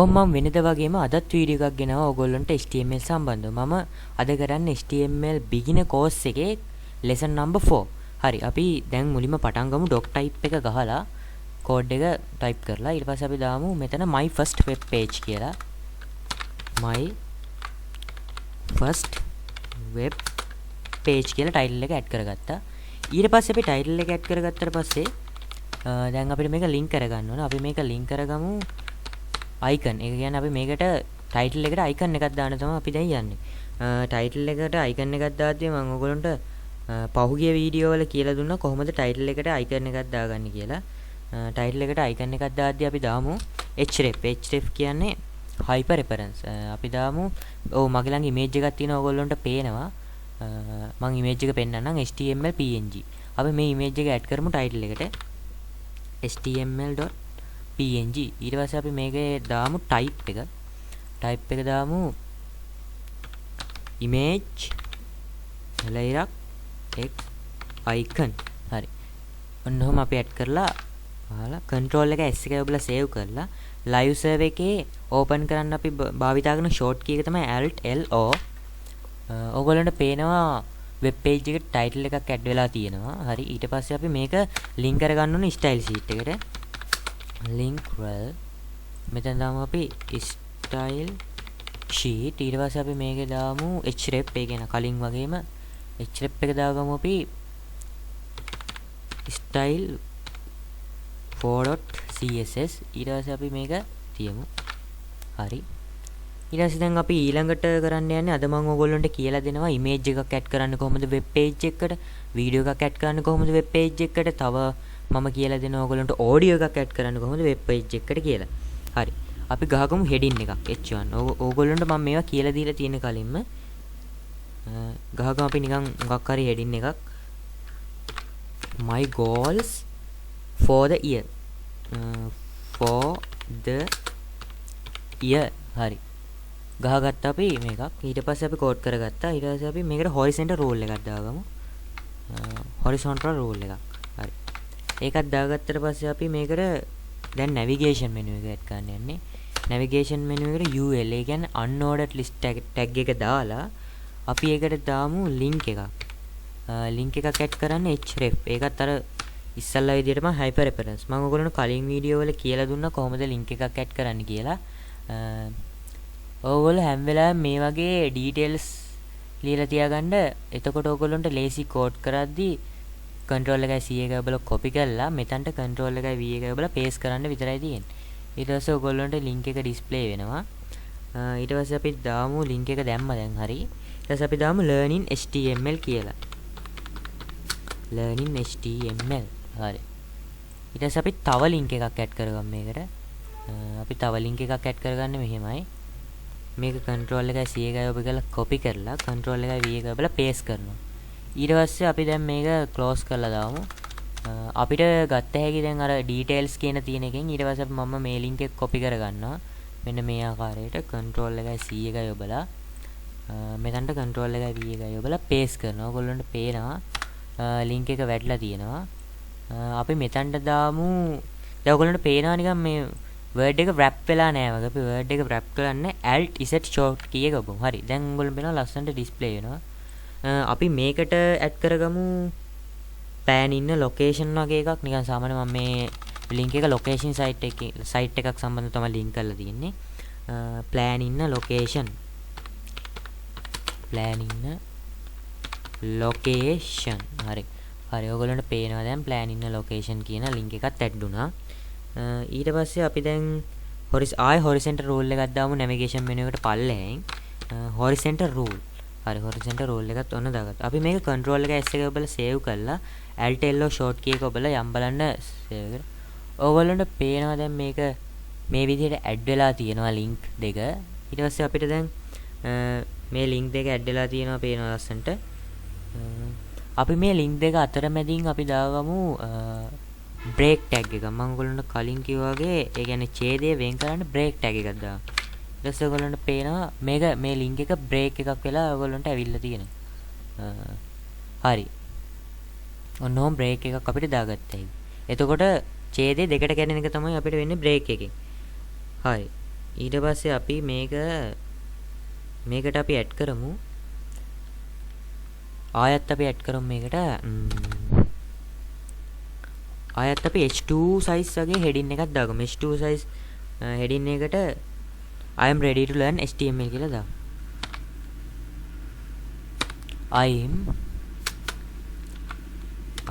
කොහොම මම වෙනද වගේම අදත් වීඩියෝ එකක් ගෙනාවා ඔයගොල්ලන්ට HTML සම්බන්ධව. මම අද කරන්නේ HTML beginner course එකේ lesson number 4. හරි අපි දැන් මුලින්ම පටන් ගමු doc type එක ගහලා code එක type කරලා ඊට පස්සේ අපි දාමු මෙතන my first web page කියලා. my first web page කියලා title එක add කරගත්තා. ඊට පස්සේ අපි title එක add කරගත්තට පස්සේ දැන් අපිට මේක link කරගන්න ඕන. අපි මේක link කරගමු icon. ඒ කියන්නේ අපි මේකට title එකට icon එකක් දාන්න තමයි අපි දැන් යන්නේ. title එකට icon එකක් දාද්දී මම ඔයගොල්ලන්ට පහුගිය වීඩියෝ වල කියලා දුන්නා කොහොමද title එකට icon එකක් දාගන්නේ කියලා. title එකට icon එකක් දාද්දී අපි දාමු href. href කියන්නේ hyper reference. අපි දාමු මගේ ළඟ image එකක් තියෙනවා ඔයගොල්ලන්ට පේනවා. මම image එක පෙන්නන්නම් html png. අපි මේ image එක add කරමු title එකට html.png. ඊට පස්සේ අපි මේකේ දාමු type එක දාමු image layer x icon. හරි ඔන්න ඔහොම අපි add කරලා control එක s එකයි ඔබලා save කරලා live server එකේ open කරන්න අපි භාවිතා කරන short key එක තමයි alt lo. ඔයගොල්ලන්ට පේනවා web page එකට title එකක් add වෙලා තියෙනවා. හරි ඊට පස්සේ අපි මේක link කරගන්න ඕනේ style sheet එකට. link rel මෙතන දාමු අපි style sheet. ඊට පස්සේ අපි මේකේ දාමු href. ඒ කියන කලින් වගේම href එක දාගමු අපි style 4.css. ඊට පස්සේ අපි මේක තියමු. හරි ඊට පස්සේ දැන් අපි ඊළඟට කරන්න යන්නේ අද මම ඔයගොල්ලන්ට කියලා දෙනවා image එකක් add කරන්න කොහොමද web page එකකට, video එකක් add කරන්න කොහොමද web page එකකට, තව මම කියලා දෙනවා ඔයගොල්ලන්ට audio එකක් add කරන්න කොහොමද web page එකකට කියලා. හරි අපි ගහගමු heading එකක් h1. ඕගොල්ලන්ට මම මේවා කියලා දීලා තියෙන කලින්ම ගහගමු අපි නිකන් මොකක් හරි heading එකක් my goals for the year. හරි ගහගත්තා අපි මේකක්. ඊට පස්සේ අපි කෝඩ් කරගත්තා. ඊට පස්සේ අපි මේකට horizontal rule එකක් දාගමු. horizontal rule එකක්. හරි ඒකත් දාගත්තට පස්සේ අපි මේකට දැන් navigation menu එක add කරන්න යන්නේ. navigation menu එකට ul ඒ කියන්නේ unordered list tag එක දාලා අපි ඒකට දාමු link එකක්. link එකක් add කරන්න href. ඒකත් අර ඉස්සල්ලා විදිහටම hyper reference. මම ඔයගොල්ලන්ට කලින් වීඩියෝ වල කියලා දුන්නා කොහොමද link එකක් add කරන්න කියලා. ඔයගොල්ලෝ හැම වෙලාවෙම මේ වගේ details ලියලා තියාගන්න. එතකොට ඔයගොල්ලන්ට lazy code කරද්දී control එකයි c එකයි ඔබලා copy කරලා මෙතනට control එකයි v එකයි ඔබලා paste කරන්න විතරයි තියෙන්නේ. ඊට පස්සේ ඔයගොල්ලන්ට link එක display වෙනවා. ඊට පස්සේ අපි දාමු link එක දැම්ම දැන් හරි. ඊට පස්සේ අපි දාමු learning html කියලා. learning html. හරි ඊට පස්සේ අපි තව link එකක් add කරගමු මේකට. අපි තව link එකක් add කරගන්නේ මෙහෙමයි. මේක control එකයි c එකයි ඔබ කරලා copy කරලා control එකයි v එකයි ඔබලා paste කරනවා. ඊට පස්සේ අපි දැන් මේක close කරලා දාමු. අපිට ගත්ත හැකි දැන් අර details කියන තියෙන එකෙන් ඊට පස්සේ මම මේ link එක copy කරගන්නවා. මෙන්න මේ ආකාරයට control එකයි c එකයි ඔබලා මෙතනට control එකයි v එකයි ඔබලා paste කරනවා. ඔයගොල්ලන්ට පේනවා link එක වැටලා තියෙනවා. අපි මෙතනට දාමු. දැන් ඔයගොල්ලන්ට පේනවා නිකන් මේ word එක wrap වෙලා නැහැ වගේ. අපි word එක wrap කරන්නේ alt z short key එක ඔබමු. හරි දැන් ඔයගොල්ලන්ට පේනවා ලස්සනට display වෙනවා. අපි මේකට add කරගමු pan in location වගේ එකක්. නිකන් සාමාන්‍ය මම මේ link එක location site එකක් සම්බන්ධව තමයි link කරලා තියෙන්නේ. plan in location හරි ඔයගොල්ලන්ට පේනවා දැන් plan in location කියන link එකත් add වුණා. ඊට පස්සේ අපි දැන් horizontal rule එකක් දාමු navigation menu එකට පල්ලෙහෙන්. horizontal rule. හරි horizontal rule එකත් ඔන්න දාගත්තා. අපි මේක control එක s එක ඔබලා save කරලා alt lo short key එක ඔබලා යම් බලන්න save කරලා. ඔයගොල්ලන්ට පේනවා දැන් මේක මේ විදිහට add වෙලා තියෙනවා link දෙක. ඊට පස්සේ අපිට දැන් මේ link දෙක add වෙලා තියෙනවා පේනවා ලස්සනට. අපි මේ link දෙක අතරමැදින් අපි දාගමු break tag එක. මම ඔයගොල්ලන්ට කලින් කිව්වා වගේ ඒ කියන්නේ ඡේදය වෙන් කරන්න break tag එකක් දානවා. ඊට පස්සේ ඔයගොල්ලන්ට පේනවා මේක මේ link එක break එකක් වෙලා ඔයගොල්ලන්ට ඇවිල්ලා තියෙනවා. හරි ඔන්න ඔහොම break එකක් අපිට දාගත්තා. එතකොට ඡේදය දෙකට කැඩෙන එක තමයි අපිට වෙන්නේ break එකෙන්. හරි ඊට පස්සේ අපි මේකට අපි ඇඩ් කරමු ආයත් අපි ඇඩ් කරමු මේකට ආයත් අපි h2 size වගේ heading එකක් දාගමු h2 size heading එකට I am ready to learn HTML කියලා දාමු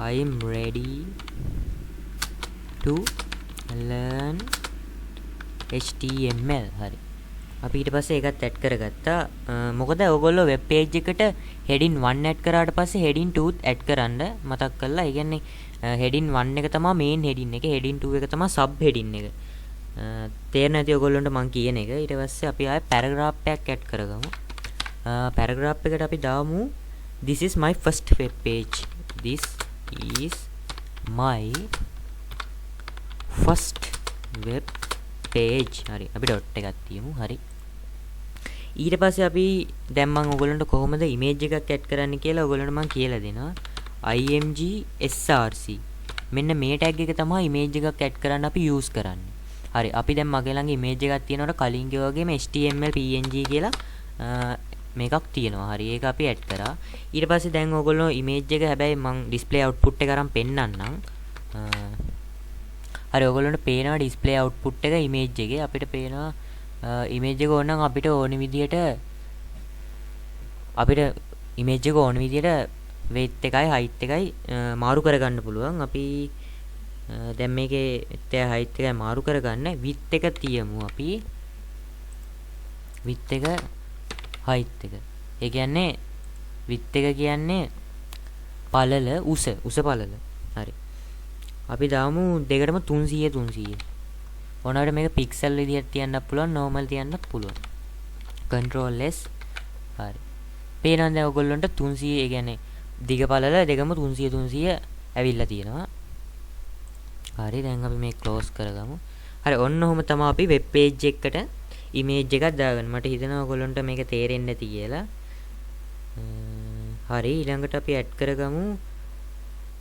I am ready to learn HTML හරි අපි ඊට පස්සේ ඒකත් ඇඩ් කරගත්තා මොකද ඔයගොල්ලෝ වෙබ් පේජ් එකට heading 1 ඇඩ් කරාට පස්සේ heading 2 ඇඩ් කරන්න මතක් කරලා ඒ කියන්නේ heading 1 එක තමයි main heading එක heading 2 එක තමයි sub heading එක තේරෙන්නේ නැති ඔයගොල්ලන්ට මම කියන එක ඊට පස්සේ අපි ආයෙ paragraph එකක් ඇඩ් කරගමු paragraph එකට අපි දාමු this is my first web page this is my first web page හරි අපි dot එකක් තියමු හරි ඊට පස්සේ අපි දැන් මම ඔයගොල්ලන්ට කොහොමද image එකක් ඇඩ් කරන්න කියලා ඔයගොල්ලන්ට මම කියලා දෙනවා img src මෙන්න මේ tag එක තමයි image එකක් ඇඩ් කරන්න අපි use කරන්නේ හරි අපි දැන් මගේ ළඟ image එකක් තියෙනකොට කලින්ගේ වගේම html png කියලා මේකක් තියෙනවා හරි ඒක අපි ඇඩ් කරා ඊට පස්සේ දැන් ඔයගොල්ලෝ image එක හැබැයි මම display output එක අරන් පෙන්නන්නම් හරි ඔයගොල්ලන්ට පේනවා display output එක image එකේ අපිට පේනවා image එක ඕන නම් අපිට ඕන විදියට width එකයි height එකයි මාරු කරගන්න පුළුවන් අපි දැන් මේකේ width height එකයි මාරු කරගන්න width එක තියමු අපි width එක height එක ඒ කියන්නේ width එක කියන්නේ පළල උස පළල හරි අපි දාමු දෙකටම 300 ඕනකට මේක පික්සල් විදිහට තියන්නත් පුළුවන් normal තියන්නත් පුළුවන් control s හරි පේනවා දැන් ඔයගොල්ලන්ට 300 ඒ කියන්නේ දිග පළල දෙකම 300 ඇවිල්ලා තියෙනවා හරි දැන් අපි මේක close කරගමු හරි ඔන්න ඔහොම තමයි අපි web page එකට image එකක් දාගන්න මට හිතෙනවා ඔයගොල්ලන්ට මේක තේරෙන්නේ නැති කියලා හරි ඊළඟට අපි add කරගමු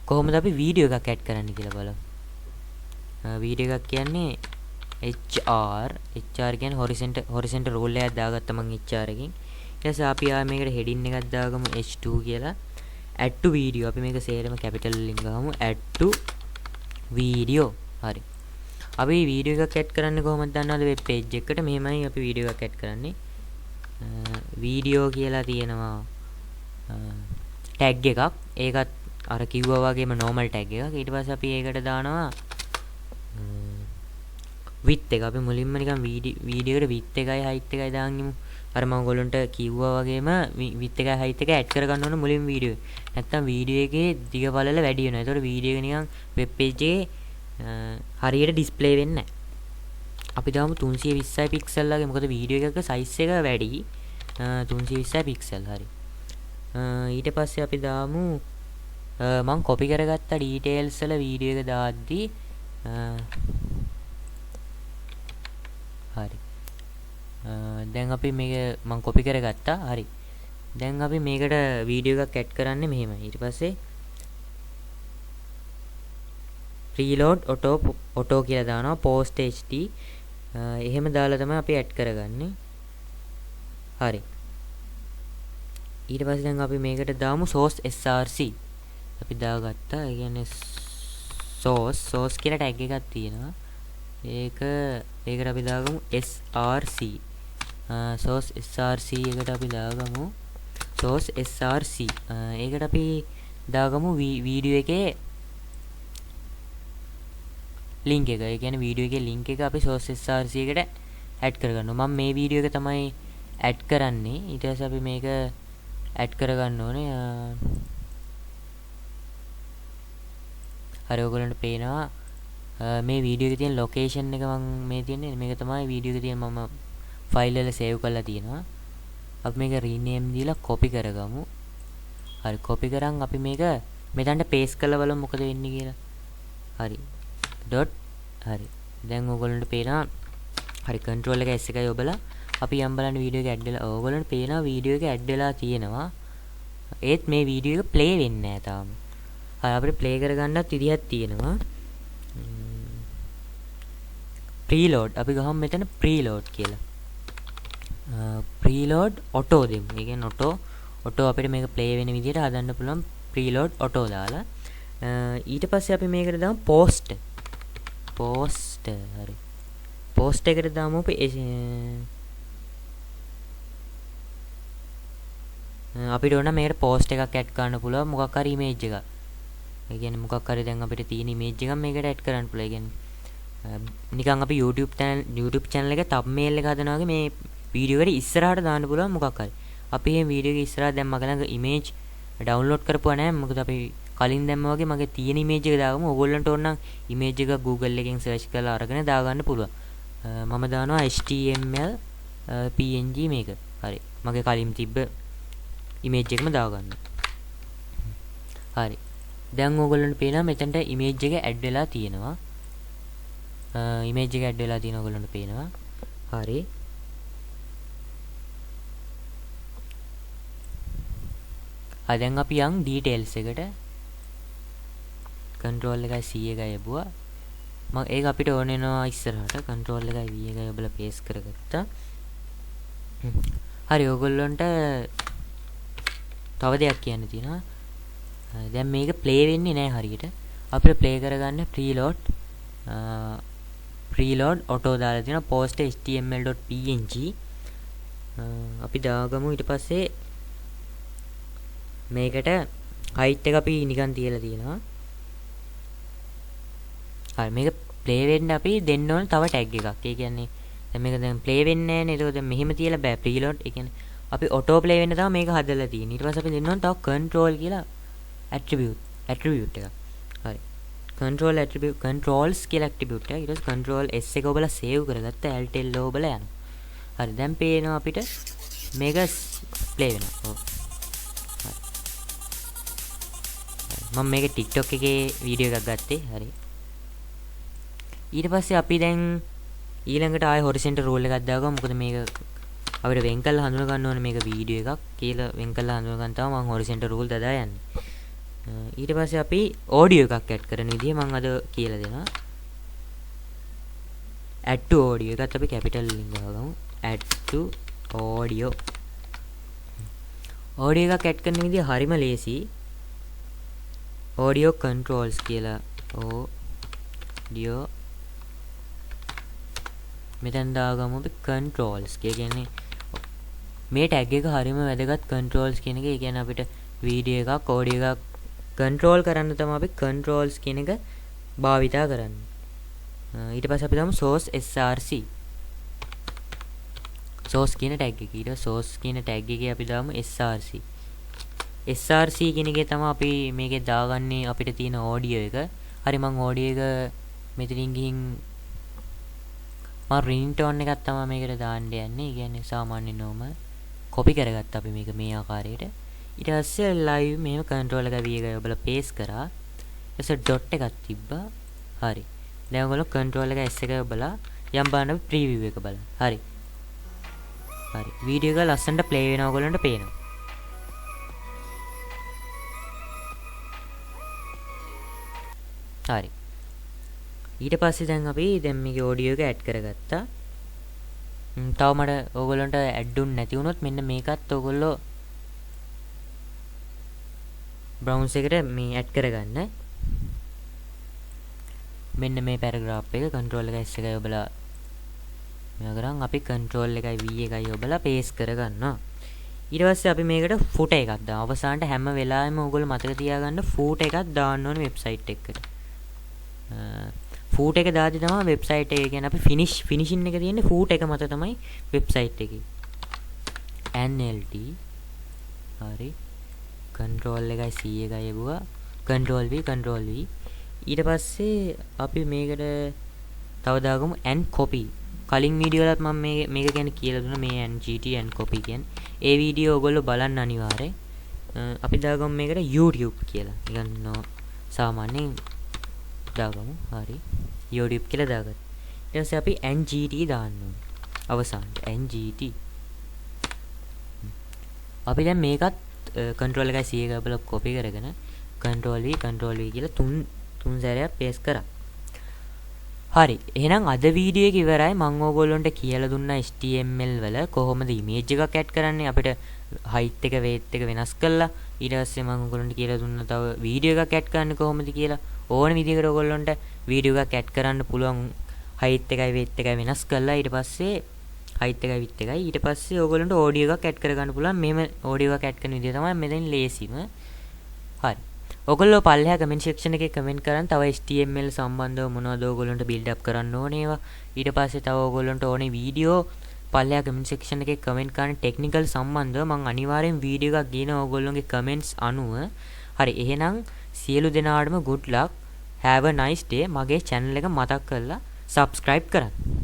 කොහොමද අපි වීඩියෝ එකක් ඇඩ් කරන්න කියලා බලමු. වීඩියෝ එකක් කියන්නේ HR කියන්නේ horizontal role එකක් දාගත්තා මම HR එකෙන්. ඊට පස්සේ අපි ආ මේකට heading එකක් දාගමු H2 කියලා. add to video අපි මේක සේරම capital වලින් ගහමු add to video. හරි. අපි වීඩියෝ එකක් ඇඩ් කරන්නේ කොහොමද දන්නවද වෙබ් පේජ් එකකට මෙහෙමයි අපි වීඩියෝ එකක් ඇඩ් කරන්නේ. වීඩියෝ කියලා තියෙනවා tag එකක්. ඒකත් අර කිව්වා වගේම normal tag එකක්. ඊට පස්සේ අපි ඒකට දානවා width එක. අපි මුලින්ම නිකන් වීඩියෝ එකට width එකයි height එකයි දාන්නෙමු. අර මම ඔයගොල්ලන්ට කිව්වා වගේම width එකයි height එක ඇඩ් කරගන්න ඕන මුලින් වීඩියෝ. නැත්තම් වීඩියෝ එකේ දිග පළල වැඩි වෙනවා. ඒතකොට වීඩියෝ එක නිකන් වෙබ් පේජ් එකේ හරියට ඩිස්ප්ලේ වෙන්නේ නැහැ. අපි දාමු 320යි පික්සල් වගේ. මොකද වීඩියෝ එකක සයිස් එක වැඩි. 320යි පික්සල් හරි. ඊට පස්සේ අපි දාමු මම කොපි කරගත්ත ඩීටේල්ස් වල වීඩියෝ එක දාද්දී හරි දැන් අපි මේක මම කොපි කරගත්තා හරි දැන් අපි මේකට වීඩියෝ එකක් ඇඩ් කරන්නේ මෙහෙමයි ඊට පස්සේ preload auto කියලා දානවා post ht එහෙම දාලා තමයි අපි ඇඩ් කරගන්නේ හරි ඊට පස්සේ දැන් අපි මේකට දාමු source src අපි දාගත්තා ඒ කියන්නේ source කියලා tag එකක් තියෙනවා ඒකට අපි දාගමු src source src එකට අපි දාගමු source src ඒකට අපි දාගමු වීඩියෝ එකේ link එක. ඒ කියන්නේ වීඩියෝ එකේ link එක අපි source src එකට add කරගන්නවා. මම මේ වීඩියෝ එක තමයි add කරන්නේ. ඊට පස්සේ අපි මේක add කරගන්න ඕනේ. හරි ඔයගොල්ලන්ට පේනවා මේ වීඩියෝ එකේ තියෙන location එක මම මේ තියන්නේ මේක තමයි වීඩියෝ එකේ තියෙන මම ෆයිල් වල සේව් කරලා තියෙනවා. අපි මේක rename දීලා copy කරගමු. හරි copy කරන් අපි මේක මෙතනට paste කරලා බලමු මොකද වෙන්නේ කියලා. හරි. dot හරි. දැන් ඔයගොල්ලන්ට පේනවා හරි control එක S එකයි ඔබලා අපි යම් බලන්න වීඩියෝ එක ඇඩ් වෙලා ඔයගොල්ලන්ට පේනවා වීඩියෝ එක ඇඩ් වෙලා තියෙනවා. ඒත් මේ වීඩියෝ එක play වෙන්නේ නැහැ තාම. හරි අපිට play කරගන්නත් විදිහක් තියෙනවා. preload අපි ගහමු මෙතන preload කියලා. preload auto දෙමු. ඒ කියන්නේ auto අපිට මේක play වෙන විදිහට හදන්න පුළුවන් preload auto දාලා. ඊට පස්සේ අපි මේකට දාමු post. හරි. post එකට දාමු අපි අපිට ඕන මේකට post එකක් add කරන්න පුළුවන් මොකක් හරි image එකක්. ඒ කියන්නේ මොකක් හරි දැන් අපිට තියෙන image එකක් මේකට add කරන්න පුළුවන්. ඒ කියන්නේ නිකන් අපි YouTube channel එක thumbnail එක හදනවා වගේ මේ වීඩියෝ එකට ඉස්සරහට දාන්න පුළුවන් මොකක් හරි. අපි මේ වීඩියෝ එක ඉස්සරහට දැන් මගේ ළඟ image download කරපුවා නැහැ. මොකද අපි කලින් දැම්ම වගේ මගේ තියෙන image එක දාගමු. ඕගොල්ලන්ට ඕන නම් image එක Google එකෙන් search කරලා අරගෙන දාගන්න පුළුවන්. මම දානවා HTML PNG මේක. හරි. මගේ කලින් තිබ්බ image එකම දාගන්න. හරි. දැන් ඕගොල්ලන්ට පේනවා මෙතනට image එක add වෙලා තියෙනවා. image එක add වෙලා තියෙනවා ඕගොල්ලන්ට පේනවා. හරි. දැන් අපි යන් details එකට control එකයි C එකයි යබුවා. මම ඒක අපිට ඕන වෙනවා ඉස්සරහට control එකයි V එකයි ඔබලා paste කරගත්තා. හරි ඕගොල්ලන්ට තව දෙයක් කියන්න තියෙනවා. දැන් මේක play වෙන්නේ නැහැ හරියට. අපිට play කරගන්න preload auto දාලා තියෙනවා post html.png. අපි දාගමු ඊට පස්සේ මේකට height එක අපි නිකන් තියලා තියෙනවා. හරි මේක play වෙන්න අපි දෙන්න ඕන තව tag එකක්. ඒ කියන්නේ දැන් මේක දැන් play වෙන්නේ නැහැ නේද? දැන් මෙහෙම තියලා බෑ preload. ඒ කියන්නේ අපි auto play වෙන්න තමයි මේක හදලා තියෙන්නේ. ඊට පස්සේ අපි දෙන්න ඕන තව control කියලා attribute එකක්. හරි. controls කියලා attribute එක. ඊට පස්සේ control S එක ඔබලා save කරගත්ත alt L ඔබලා යනවා. හරි දැන් පේනවා අපිට මේක play වෙනවා. ඔව්. මම මේක TikTok එකේ වීඩියෝ එකක් ගත්තේ. හරි. ඊට පස්සේ අපි දැන් ඊළඟට ආයෙ horizontal rule එකක් දාගමු. මොකද මේක අපිට වෙන් කරලා හඳුනා ගන්න ඕනේ මේක වීඩියෝ එකක් කියලා වෙන් කරලා හඳුනා ගන්න තමයි මම horizontal rule දදා යන්නේ. ඊට පස්සේ අපි audio එකක් add කරන විදිය මම අද කියලා දෙනවා. add to audio එකත් අපි capital වලින් දාගමු. add to audio. audio එකක් add කරන විදිය හරිම ලේසි. audio controls කියලා audio මෙතෙන් දාගමු අපි controls කියන්නේ මේ tag එක හරිම වැදගත් controls කියන එක. ඒ කියන්නේ අපිට වීඩියෝ එකක් audio එකක් control කරන්න තමයි අපි controls කියන එක භාවිතා කරන්නේ. ඊට පස්සේ අපි දාමු source src source කියන tag එක. ඊට source කියන tag එකේ අපි දාමු src කියන එකේ තමයි අපි මේකේ දාගන්නේ අපිට තියෙන audio එක. හරි මම audio එක මෙතනින් ගිහින් මම ringtone එකක් තමයි මේකට දාන්න යන්නේ. ඒ කියන්නේ සාමාන්‍ය normal copy කරගත්තා අපි මේක මේ ආකාරයට. ඊට පස්සේ live මේව control එක V එකයි ඔබලා paste කරා. ඊට පස්සේ dot එකක් තිබ්බා. හරි. දැන් ඔයගොල්ලෝ control එක S එකයි ඔබලා යම් බලන්න preview එක බලන්න. හරි. වීඩියෝ එක ලස්සනට play වෙනවා ඔයගොල්ලන්ට පේනවා. හරි. ඊට පස්සේ දැන් අපි මේකේ audio එක add කරගත්තා. තව මට ඕගොල්ලන්ට add උන් නැති වුණොත් මෙන්න මේකත් ඕගොල්ලෝ browse එකට මේ add කරගන්න. මෙන්න මේ paragraph එක control එක S එකයි ඔබලා මෙයා කරන් අපි control එකයි V එකයි ඔබලා paste කරගන්නවා. ඊට පස්සේ අපි මේකට footer එකක් දාමු. අවසානට හැම වෙලාවෙම ඕගොල්ලෝ මතක තියාගන්න footer එකක් දාන්න ඕනේ website එකකට. foot එක දාද්දි තමයි website එක කියන්නේ අපි finishing එක තියෙන්නේ foot එක මත තමයි website එකේ. NLT හරි control එකයි C එකයි යබුවා control V ඊට පස්සේ අපි මේකට තව දාගමු and copy. කලින් වීඩියෝ වලත් මම මේක ගැන කියලා දුන්නා මේ NGT and copy කියන්නේ. ඒ වීඩියෝ ඔයගොල්ලෝ බලන්න අනිවාර්යයෙන්. අපි දාගමු මේකට YouTube කියලා. නිකන් සාමාන්‍යයෙන් දාගමු. හරි. YouTube කියලා දාගත්තා. ඊට පස්සේ අපි NGT දාන්න ඕනේ. අවසානට NGT. අපි දැන් මේකත් control එකයි C එකයි බලලා copy කරගෙන control V කියලා තුන් සැරයක් paste කරා. හරි. එහෙනම් අද වීඩියෝ එක ඉවරයි. මම ඕගොල්ලන්ට කියලා දුන්නා HTML වල කොහොමද ඉමේජ් එකක් ඇඩ් කරන්නේ අපිට height එක weight එක වෙනස් කරලා. ඊට පස්සේ මම ඕගොල්ලන්ට කියලා දුන්නා තව වීඩියෝ එකක් ඇඩ් කරන්නේ කොහොමද කියලා. ඕන විදිහකට ඕගොල්ලන්ට වීඩියෝ එකක් ඇඩ් කරන්න පුළුවන් height එකයි weight එකයි වෙනස් කරලා. ඊට පස්සේ height එකයි width එකයි. ඊට පස්සේ ඕගොල්ලන්ට audio එකක් ඇඩ් කරගන්න පුළුවන්. මෙහෙම audio එකක් ඇඩ් කරන විදිය තමයි මෙතෙන් ලේසිම. හරි. ඔයගොල්ලෝ පල්ලෙහා කමෙන්ට් සෙක්ෂන් එකේ කමෙන්ට් කරන් තව HTML සම්බන්ධව මොනවද ඔයගොල්ලන්ට බිල්ඩ් අප් කරන්න ඕනේ ඒවා. ඊට පස්සේ තව ඔයගොල්ලන්ට ඕනේ වීඩියෝ පල්ලෙහා කමෙන්ට් සෙක්ෂන් එකේ කමෙන්ට් කරන ටෙක්නිකල් සම්බන්ධව මම අනිවාර්යෙන් වීඩියෝ එකක් ගේනවා ඔයගොල්ලෝගේ කමෙන්ට්ස් අනුව. හරි එහෙනම් සියලු දෙනාටම good luck. Have a nice day. මගේ channel එක මතක් කරලා subscribe කරන්න.